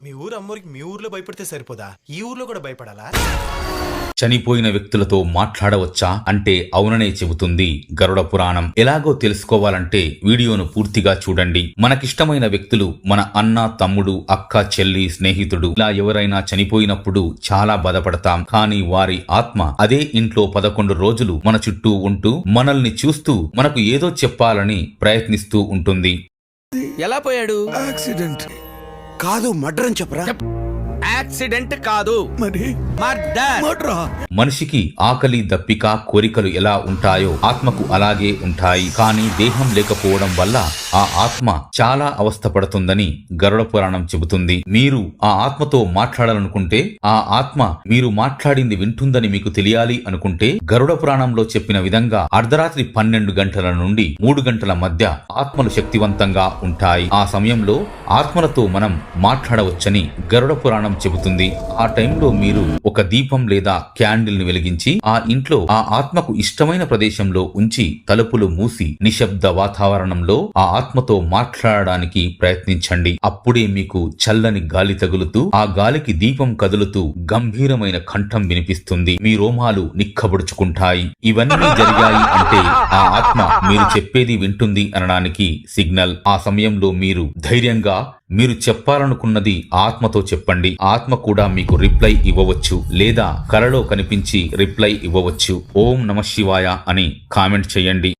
మీ ఊరు అమ్మోరికి మీ ఊర్లో భయపడితే సరిపోదా, ఈ ఊర్లో కూడా భయపడాలా? చనిపోయిన వ్యక్తులతో మాట్లాడవచ్చా అంటే అవుననే చెబుతుంది గరుడ పురాణం. ఎలాగో తెలుసుకోవాలంటే వీడియోను పూర్తిగా చూడండి. మనకిష్టమైన వ్యక్తులు మన అన్న, తమ్ముడు, అక్క, చెల్లి, స్నేహితుడు ఇలా ఎవరైనా చనిపోయినప్పుడు చాలా బాధపడతాం. కానీ వారి ఆత్మ అదే ఇంట్లో 11 రోజులు మన చుట్టూ ఉంటూ మనల్ని చూస్తూ మనకు ఏదో చెప్పాలని ప్రయత్నిస్తూ ఉంటుంది. ఎలా పోయాడు? యాక్సిడెంట్ కాదు, మర్డర్ అని చెప్పరా? యాక్సిడెంట్ కాదు, మరి మర్డర్. మర్డరా? మనిషికి ఆకలి, దప్పిక, కోరికలు ఎలా ఉంటాయో ఆత్మకు అలాగే ఉంటాయి. కానీ దేహం లేకపోవడం వల్ల ఆ ఆత్మ చాలా అవస్థపడుతుందని గరుడ పురాణం చెబుతుంది. మీరు ఆ ఆత్మతో మాట్లాడాలనుకుంటే, ఆ ఆత్మ మీరు మాట్లాడింది వింటుందని మీకు తెలియాలి అనుకుంటే, గరుడ పురాణంలో చెప్పిన విధంగా అర్ధరాత్రి 12 గంటల నుండి 3 గంటల మధ్య ఆత్మలు శక్తివంతంగా ఉంటాయి. ఆ సమయంలో ఆత్మలతో మనం మాట్లాడవచ్చని గరుడ పురాణం చెబుతుంది. ఆ టైంలో మీరు ఒక దీపం లేదా క్యాండిల్ ని వెలిగించి ఆ ఇంట్లో ఆ ఆత్మకు ఇష్టమైన ప్రదేశంలో ఉంచి తలుపులు మూసి నిశ్శబ్ద వాతావరణంలో ఆ ఆత్మతో మాట్లాడడానికి ప్రయత్నించండి. అప్పుడే మీకు చల్లని గాలి తగులుతూ ఆ గాలికి దీపం కదులుతూ గంభీరమైన కంఠం వినిపిస్తుంది. మీ రోమాలు నిక్కబుడుచుకుంటాయి. ఇవన్నీ జరిగాయి అంటే ఆ ఆత్మ మీరు చెప్పేది వింటుంది అనడానికి సిగ్నల్. ఆ సమయంలో మీరు ధైర్యంగా మీరు చెప్పాలనుకున్నది ఆత్మతో చెప్పండి. ఆత్మ కూడా మీకు రిప్లై ఇవ్వవచ్చు, లేదా కలలో కనిపించి రిప్లై ఇవ్వవచ్చు. ఓం నమః శివాయ అని కామెంట్ చేయండి.